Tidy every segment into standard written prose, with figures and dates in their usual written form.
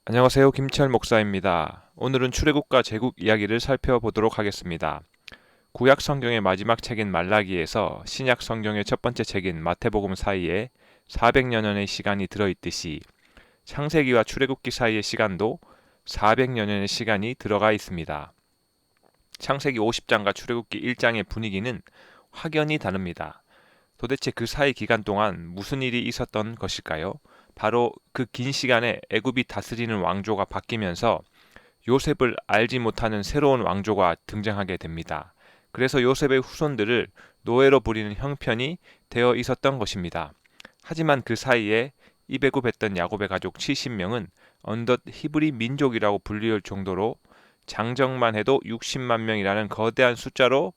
안녕하세요. 김치열 목사입니다. 오늘은 출애굽과 제국 이야기를 살펴보도록 하겠습니다. 구약 성경의 마지막 책인 말라기에서 신약 성경의 첫 번째 책인 마태복음 사이에 400여 년의 시간이 들어있듯이 창세기와 출애굽기 사이의 시간도 400여 년의 시간이 들어가 있습니다. 창세기 50장과 출애굽기 1장의 분위기는 확연히 다릅니다. 도대체 그 사이 기간 동안 무슨 일이 있었던 것일까요? 바로 그 긴 시간에 애굽이 다스리는 왕조가 바뀌면서 요셉을 알지 못하는 새로운 왕조가 등장하게 됩니다. 그래서 요셉의 후손들을 노예로 부리는 형편이 되어 있었던 것입니다. 하지만 그 사이에 이배굽했던 야곱의 가족 70명은 언덧 히브리 민족이라고 불릴 정도로 장정만 해도 60만 명이라는 거대한 숫자로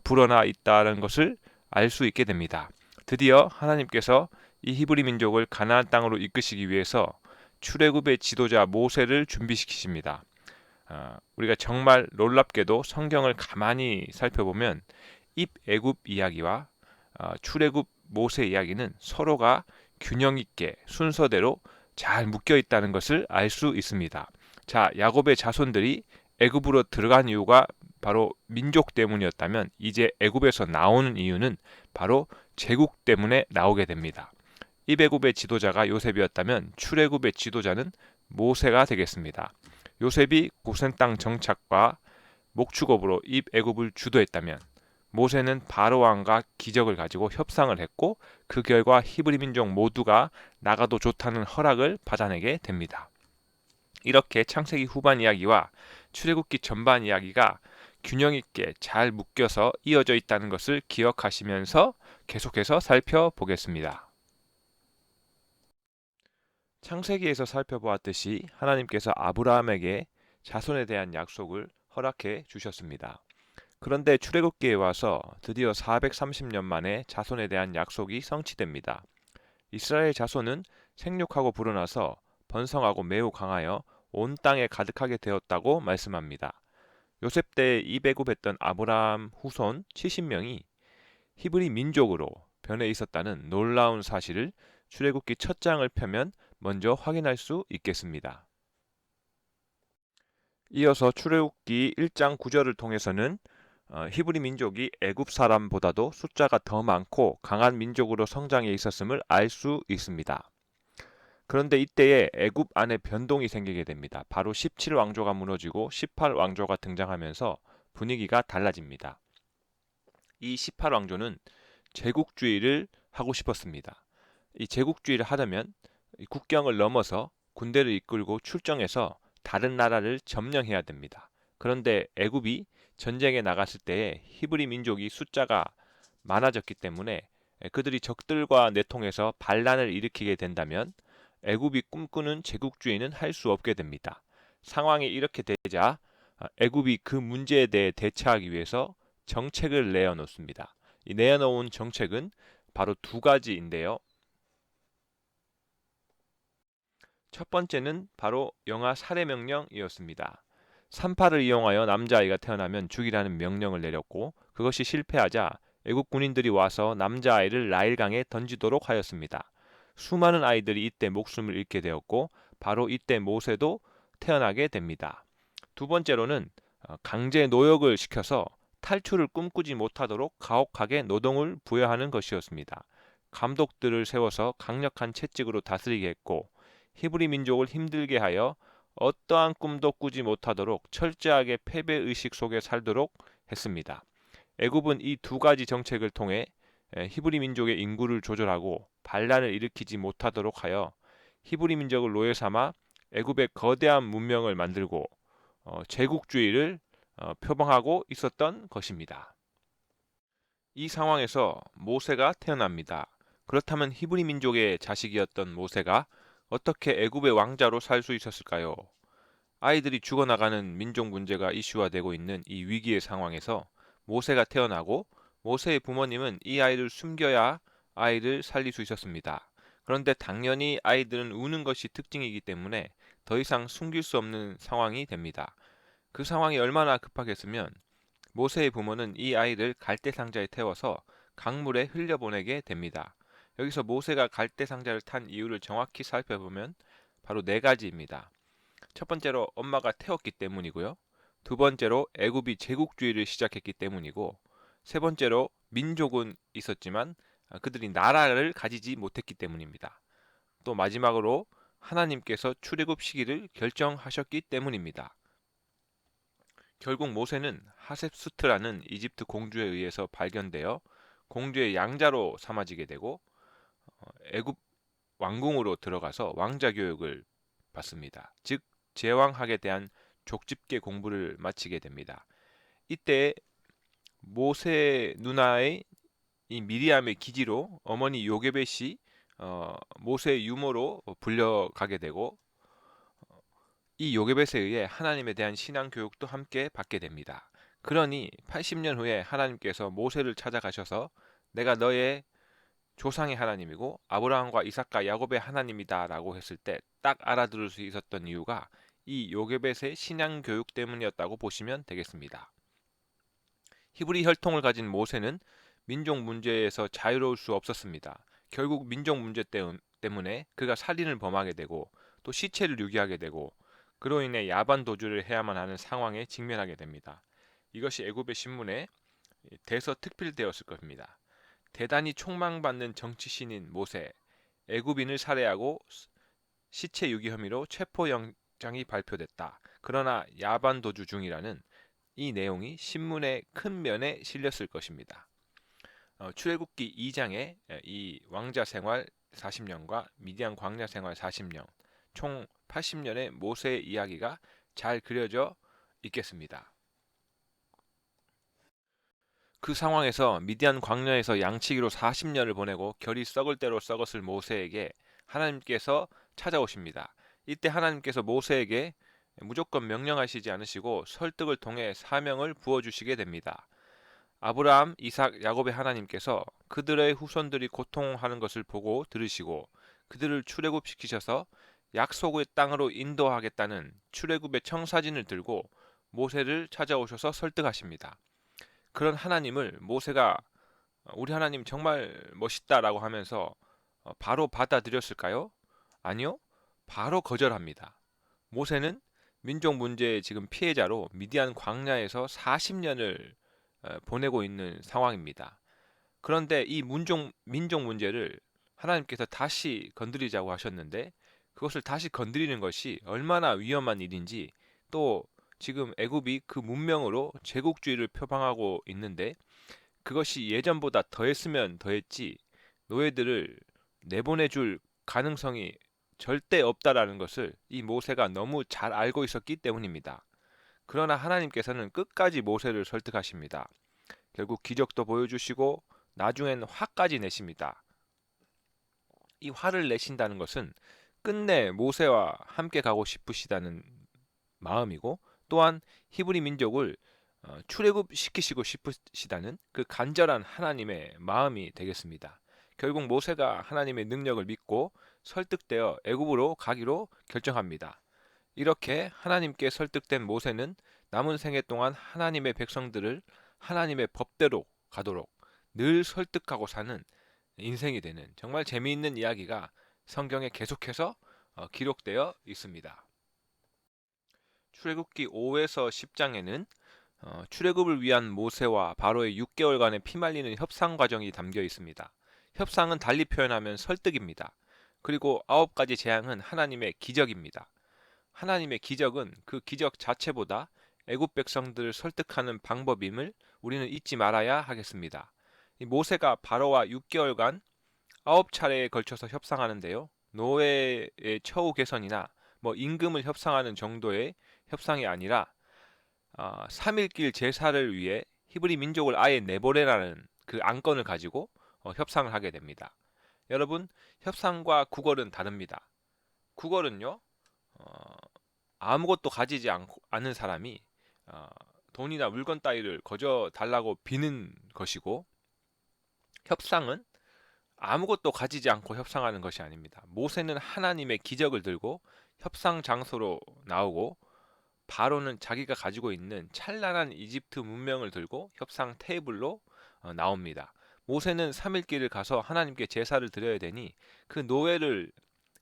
불어나 있다는 것을 알 수 있게 됩니다. 드디어 하나님께서 이 히브리 민족을 가나안 땅으로 이끄시기 위해서 출애굽의 지도자 모세를 준비시키십니다. 우리가 정말 놀랍게도 성경을 가만히 살펴보면 입애굽 이야기와 출애굽 모세 이야기는 서로가 균형 있게 순서대로 잘 묶여 있다는 것을 알 수 있습니다. 자, 야곱의 자손들이 애굽으로 들어간 이유가 바로 민족 때문이었다면 이제 애굽에서 나오는 이유는 바로 제국 때문에 나오게 됩니다. 입애굽의 지도자가 요셉이었다면 출애굽의 지도자는 모세가 되겠습니다. 요셉이 고센 땅 정착과 목축업으로 입애굽을 주도했다면 모세는 바로 왕과 기적을 가지고 협상을 했고 그 결과 히브리 민족 모두가 나가도 좋다는 허락을 받아내게 됩니다. 이렇게 창세기 후반 이야기와 출애굽기 전반 이야기가 균형 있게 잘 묶여서 이어져 있다는 것을 기억하시면서 계속해서 살펴보겠습니다. 창세기에서 살펴보았듯이 하나님께서 아브라함에게 자손에 대한 약속을 허락해 주셨습니다. 그런데 출애굽기에 와서 드디어 430년 만에 자손에 대한 약속이 성취됩니다. 이스라엘 자손은 생육하고 불어나서 번성하고 매우 강하여 온 땅에 가득하게 되었다고 말씀합니다. 요셉 때 이배굽했던 아브라함 후손 70명이 히브리 민족으로 변해 있었다는 놀라운 사실을 출애굽기 첫 장을 펴면 먼저 확인할 수 있겠습니다. 이어서 출애굽기 1장 9절을 통해서는 히브리 민족이 애굽 사람보다도 숫자가 더 많고 강한 민족으로 성장해 있었음을 알 수 있습니다. 그런데 이때에 애굽 안에 변동이 생기게 됩니다. 바로 17왕조가 무너지고 18왕조가 등장하면서 분위기가 달라집니다. 이 18왕조는 제국주의를 하고 싶었습니다. 이 제국주의를 하려면 국경을 넘어서 군대를 이끌고 출정해서 다른 나라를 점령해야 됩니다. 그런데 애굽이 전쟁에 나갔을 때에 히브리 민족이 숫자가 많아졌기 때문에 그들이 적들과 내통해서 반란을 일으키게 된다면 애굽이 꿈꾸는 제국주의는 할 수 없게 됩니다. 상황이 이렇게 되자 애굽이 그 문제에 대해 대처하기 위해서 정책을 내어놓습니다. 이 내어놓은 정책은 바로 두 가지인데요. 첫 번째는 바로 영아 살해 명령이었습니다. 산파를 이용하여 남자아이가 태어나면 죽이라는 명령을 내렸고 그것이 실패하자 애국 군인들이 와서 남자아이를 나일강에 던지도록 하였습니다. 수많은 아이들이 이때 목숨을 잃게 되었고 바로 이때 모세도 태어나게 됩니다. 두 번째로는 강제 노역을 시켜서 탈출을 꿈꾸지 못하도록 가혹하게 노동을 부여하는 것이었습니다. 감독들을 세워서 강력한 채찍으로 다스리게 했고 히브리 민족을 힘들게 하여 어떠한 꿈도 꾸지 못하도록 철저하게 패배의식 속에 살도록 했습니다. 애굽은 이 두 가지 정책을 통해 히브리 민족의 인구를 조절하고 반란을 일으키지 못하도록 하여 히브리 민족을 노예 삼아 애굽의 거대한 문명을 만들고 제국주의를 표방하고 있었던 것입니다. 이 상황에서 모세가 태어납니다. 그렇다면 히브리 민족의 자식이었던 모세가 어떻게 애굽의 왕자로 살 수 있었을까요? 아이들이 죽어나가는 민족 문제가 이슈화되고 있는 이 위기의 상황에서 모세가 태어나고 모세의 부모님은 이 아이를 숨겨야 아이를 살릴 수 있었습니다. 그런데 당연히 아이들은 우는 것이 특징이기 때문에 더 이상 숨길 수 없는 상황이 됩니다. 그 상황이 얼마나 급하겠으면 모세의 부모는 이 아이를 갈대 상자에 태워서 강물에 흘려보내게 됩니다. 여기서 모세가 갈대 상자를 탄 이유를 정확히 살펴보면 바로 네 가지입니다. 첫 번째로 엄마가 태웠기 때문이고요. 두 번째로 애굽이 제국주의를 시작했기 때문이고, 세 번째로 민족은 있었지만 그들이 나라를 가지지 못했기 때문입니다. 또 마지막으로 하나님께서 출애굽 시기를 결정하셨기 때문입니다. 결국 모세는 하셉수트라는 이집트 공주에 의해서 발견되어 공주의 양자로 삼아지게 되고 애굽 왕궁으로 들어가서 왕자 교육을 받습니다. 즉 제왕학에 대한 족집게 공부를 마치게 됩니다. 이때 모세 누나의 이 미리암의 기지로 어머니 요게벳이 모세의 유모로 불려가게 되고 이 요게벳에 의해 하나님에 대한 신앙 교육도 함께 받게 됩니다. 그러니 80년 후에 하나님께서 모세를 찾아가셔서 내가 너의 조상의 하나님이고 아브라함과 이삭과 야곱의 하나님이다라고 했을 때 딱 알아들을 수 있었던 이유가 이 요게벳의 신앙 교육 때문이었다고 보시면 되겠습니다. 히브리 혈통을 가진 모세는 민족 문제에서 자유로울 수 없었습니다. 결국 민족 문제 때문에 그가 살인을 범하게 되고 또 시체를 유기하게 되고 그로 인해 야반 도주를 해야만 하는 상황에 직면하게 됩니다. 이것이 애굽의 신문에 대서특필되었을 겁니다. 대단히 촉망받는 정치신인 모세, 애굽인을 살해하고 시체 유기 혐의로 체포영장이 발표됐다. 그러나 야반 도주 중이라는 이 내용이 신문의 큰 면에 실렸을 것입니다. 출애굽기 2장에 이 왕자 생활 40년과 미디안 광야 생활 40년, 총 80년의 모세의 이야기가 잘 그려져 있겠습니다. 그 상황에서 미디안 광야에서 양치기로 40년을 보내고 결이 썩을 대로 썩었을 모세에게 하나님께서 찾아오십니다. 이때 하나님께서 모세에게 무조건 명령하시지 않으시고 설득을 통해 사명을 부어주시게 됩니다. 아브라함, 이삭, 야곱의 하나님께서 그들의 후손들이 고통하는 것을 보고 들으시고 그들을 출애굽시키셔서 약속의 땅으로 인도하겠다는 출애굽의 청사진을 들고 모세를 찾아오셔서 설득하십니다. 그런 하나님을 모세가 우리 하나님 정말 멋있다라고 하면서 바로 받아들였을까요? 아니요. 바로 거절합니다. 모세는 민족 문제의 지금 피해자로 미디안 광야에서 40년을 보내고 있는 상황입니다. 그런데 이 민족 문제를 하나님께서 다시 건드리자고 하셨는데 그것을 다시 건드리는 것이 얼마나 위험한 일인지 또 지금 애굽이 그 문명으로 제국주의를 표방하고 있는데 그것이 예전보다 더했으면 더했지 노예들을 내보내줄 가능성이 절대 없다라는 것을 이 모세가 너무 잘 알고 있었기 때문입니다. 그러나 하나님께서는 끝까지 모세를 설득하십니다. 결국 기적도 보여주시고 나중엔 화까지 내십니다. 이 화를 내신다는 것은 끝내 모세와 함께 가고 싶으시다는 마음이고 또한 히브리 민족을 출애굽시키시고 싶으시다는 그 간절한 하나님의 마음이 되겠습니다. 결국 모세가 하나님의 능력을 믿고 설득되어 애굽으로 가기로 결정합니다. 이렇게 하나님께 설득된 모세는 남은 생애 동안 하나님의 백성들을 하나님의 법대로 가도록 늘 설득하고 사는 인생이 되는 정말 재미있는 이야기가 성경에 계속해서 기록되어 있습니다. 출애굽기 5에서 10장에는 출애굽을 위한 모세와 바로의 6개월간의 피말리는 협상 과정이 담겨 있습니다. 협상은 달리 표현하면 설득입니다. 그리고 9가지 재앙은 하나님의 기적입니다. 하나님의 기적은 그 기적 자체보다 애굽 백성들을 설득하는 방법임을 우리는 잊지 말아야 하겠습니다. 이 모세가 바로와 6개월간 9차례에 걸쳐서 협상하는데요. 노예의 처우 개선이나 임금을 협상하는 정도의 협상이 아니라 3일길 제사를 위해 히브리 민족을 아예 내보내라는 그 안건을 가지고 협상을 하게 됩니다. 여러분, 협상과 구걸은 다릅니다. 구걸은요, 아무것도 가지지 않은 사람이 돈이나 물건 따위를 거저 달라고 비는 것이고, 협상은 아무것도 가지지 않고 협상하는 것이 아닙니다. 모세는 하나님의 기적을 들고 협상 장소로 나오고 바로는 자기가 가지고 있는 찬란한 이집트 문명을 들고 협상 테이블로 나옵니다. 모세는 3일길을 가서 하나님께 제사를 드려야 되니 그 노예를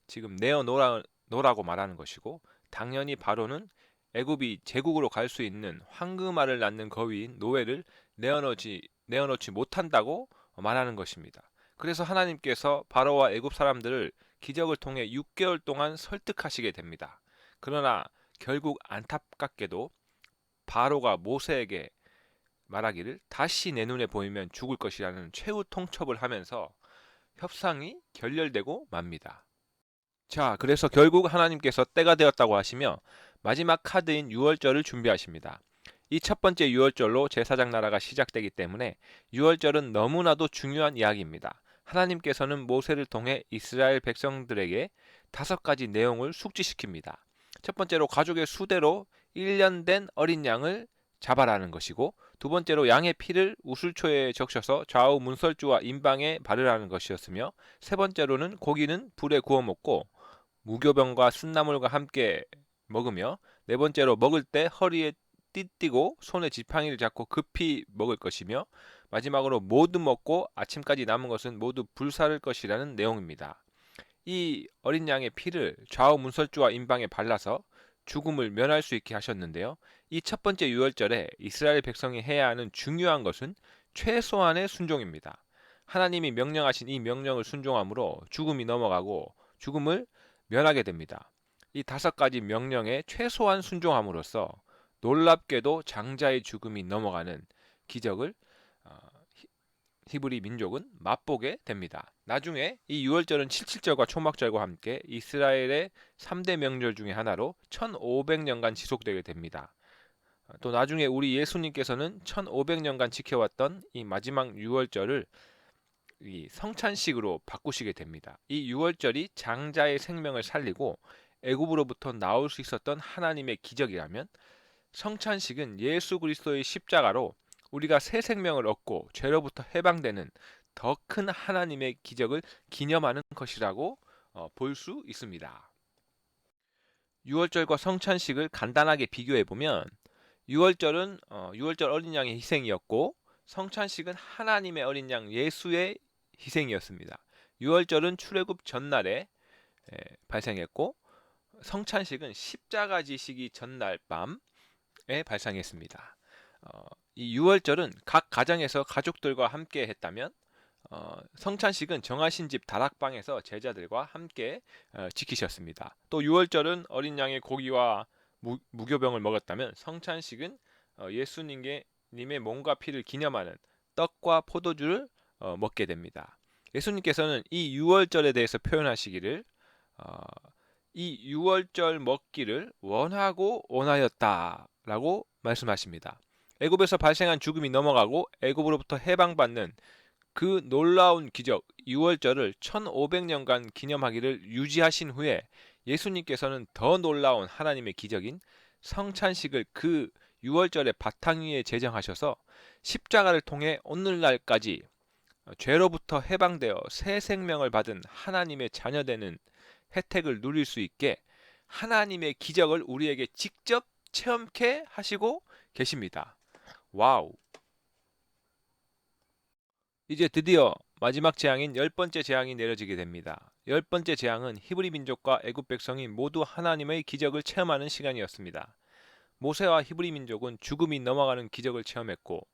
지금 내어 놓으라고 말하는 것이고 당연히 바로는 애굽이 제국으로 갈 수 있는 황금알을 낳는 거위인 노예를 내어놓지 못한다고 말하는 것입니다. 그래서 하나님께서 바로와 애굽 사람들을 기적을 통해 6개월 동안 설득하시게 됩니다. 그러나 결국 안타깝게도 바로가 모세에게 말하기를 다시 내 눈에 보이면 죽을 것이라는 최후 통첩을 하면서 협상이 결렬되고 맙니다. 자, 그래서 결국 하나님께서 때가 되었다고 하시며 마지막 카드인 유월절을 준비하십니다. 이 첫 번째 유월절로 제사장 나라가 시작되기 때문에 유월절은 너무나도 중요한 이야기입니다. 하나님께서는 모세를 통해 이스라엘 백성들에게 5가지 내용을 숙지시킵니다. 첫 번째로 가족의 수대로 1년 된 어린 양을 잡아라는 것이고, 두 번째로 양의 피를 우슬초에 적셔서 좌우 문설주와 임방에 바르라는 것이었으며, 세 번째로는 고기는 불에 구워 먹고 무교병과 순나물과 함께 먹으며, 네 번째로 먹을 때 허리에 띠띠고 손에 지팡이를 잡고 급히 먹을 것이며, 마지막으로 모두 먹고 아침까지 남은 것은 모두 불사를 것이라는 내용입니다. 이 어린 양의 피를 좌우 문설주와 임방에 발라서 죽음을 면할 수 있게 하셨는데요. 이 첫 번째 유월절에 이스라엘 백성이 해야 하는 중요한 것은 최소한의 순종입니다. 하나님이 명령하신 이 명령을 순종함으로 죽음이 넘어가고 죽음을 면하게 됩니다. 이 5가지 명령에 최소한 순종함으로써 놀랍게도 장자의 죽음이 넘어가는 기적을 히브리 민족은 맛보게 됩니다. 나중에 이 유월절은 칠칠절과 초막절과 함께 이스라엘의 3대 명절 중에 하나로 1500년간 지속되게 됩니다. 또 나중에 우리 예수님께서는 1500년간 지켜왔던 이 마지막 유월절을 이 성찬식으로 바꾸시게 됩니다. 이 유월절이 장자의 생명을 살리고 애굽으로부터 나올 수 있었던 하나님의 기적이라면, 성찬식은 예수 그리스도의 십자가로 우리가 새 생명을 얻고 죄로부터 해방되는 더 큰 하나님의 기적을 기념하는 것이라고 볼 수 있습니다. 유월절과 성찬식을 간단하게 비교해 보면, 유월절은 유월절 어린 양의 희생이었고, 성찬식은 하나님의 어린 양 예수의 희생이었습니다. 유월절은 출애굽 전날에 발생했고, 성찬식은 십자가 지시기 전날 밤에 발생했습니다. 이 유월절은 각 가정에서 가족들과 함께 했다면, 성찬식은 정하신 집 다락방에서 제자들과 함께 지키셨습니다. 또 유월절은 어린 양의 고기와 무교병을 먹었다면, 성찬식은 예수님의 몸과 피를 기념하는 떡과 포도주를 먹게 됩니다. 예수님께서는 이 유월절에 대해서 표현하시기를 이 유월절 먹기를 원하고 원하였다라고 말씀하십니다. 애굽에서 발생한 죽음이 넘어가고 애굽으로부터 해방받는 그 놀라운 기적 유월절을 1500년간 기념하기를 유지하신 후에, 예수님께서는 더 놀라운 하나님의 기적인 성찬식을 그 유월절의 바탕 위에 제정하셔서 십자가를 통해 오늘날까지 죄로부터 해방되어 새 생명을 받은 하나님의 자녀되는 혜택을 누릴 수 있게 하나님의 기적을 우리에게 직접 체험케 하시고 계십니다. 와우! 이제 드디어 마지막 재앙인 10번째 재앙이 내려지게 됩니다. 10번째 재앙은 히브리 민족과 애굽 백성이 모두 하나님의 기적을 체험하는 시간이었습니다. 모세와 히브리 민족은 죽음이 넘어가는 기적을 체험했고,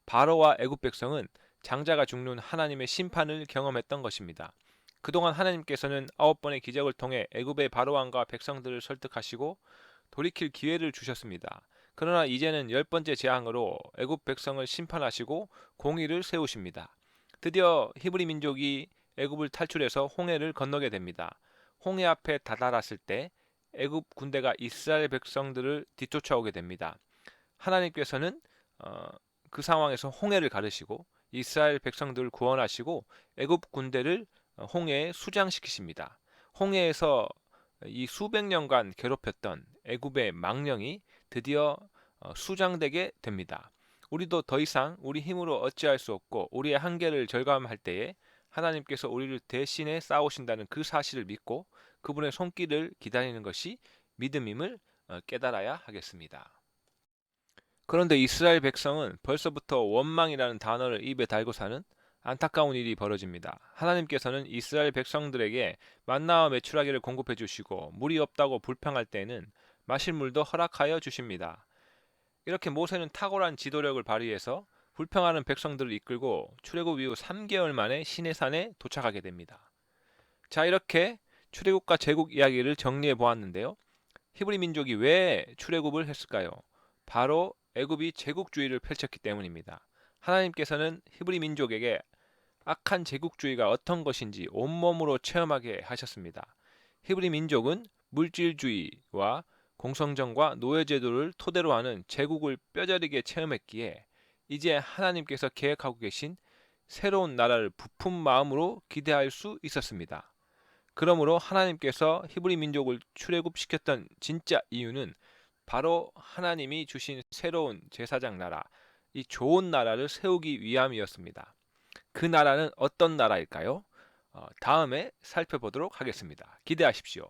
바로와 애굽 백성은 장자가 죽는 하나님의 심판을 경험했던 것입니다. 그동안 하나님께서는 9번의 기적을 통해 애굽의 바로왕과 백성들을 설득하시고 돌이킬 기회를 주셨습니다. 그러나 이제는 10번째 재앙으로 애굽 백성을 심판하시고 공의를 세우십니다. 드디어 히브리 민족이 애굽을 탈출해서 홍해를 건너게 됩니다. 홍해 앞에 다다랐을 때 애굽 군대가 이스라엘 백성들을 뒤쫓아오게 됩니다. 하나님께서는 그 상황에서 홍해를 가르시고 이스라엘 백성들을 구원하시고 애굽 군대를 홍해에 수장시키십니다. 홍해에서 이 수백 년간 괴롭혔던 애굽의 망령이 드디어 수장되게 됩니다. 우리도 더 이상 우리 힘으로 어찌할 수 없고 우리의 한계를 절감할 때에 하나님께서 우리를 대신해 싸우신다는 그 사실을 믿고 그분의 손길을 기다리는 것이 믿음임을 깨달아야 하겠습니다. 그런데 이스라엘 백성은 벌써부터 원망이라는 단어를 입에 달고 사는 안타까운 일이 벌어집니다. 하나님께서는 이스라엘 백성들에게 만나와 메추라기를 공급해 주시고 물이 없다고 불평할 때에는 마실 물도 허락하여 주십니다. 이렇게 모세는 탁월한 지도력을 발휘해서 불평하는 백성들을 이끌고 출애굽 이후 3개월 만에 시내산에 도착하게 됩니다. 자, 이렇게 출애굽과 제국 이야기를 정리해 보았는데요. 히브리 민족이 왜 출애굽을 했을까요? 바로 애굽이 제국주의를 펼쳤기 때문입니다. 하나님께서는 히브리 민족에게 악한 제국주의가 어떤 것인지 온몸으로 체험하게 하셨습니다. 히브리 민족은 물질주의와 공성전과 노예제도를 토대로 하는 제국을 뼈저리게 체험했기에 이제 하나님께서 계획하고 계신 새로운 나라를 부푼 마음으로 기대할 수 있었습니다. 그러므로 하나님께서 히브리 민족을 출애굽시켰던 진짜 이유는 바로 하나님이 주신 새로운 제사장 나라, 이 좋은 나라를 세우기 위함이었습니다. 그 나라는 어떤 나라일까요? 다음에 살펴보도록 하겠습니다. 기대하십시오.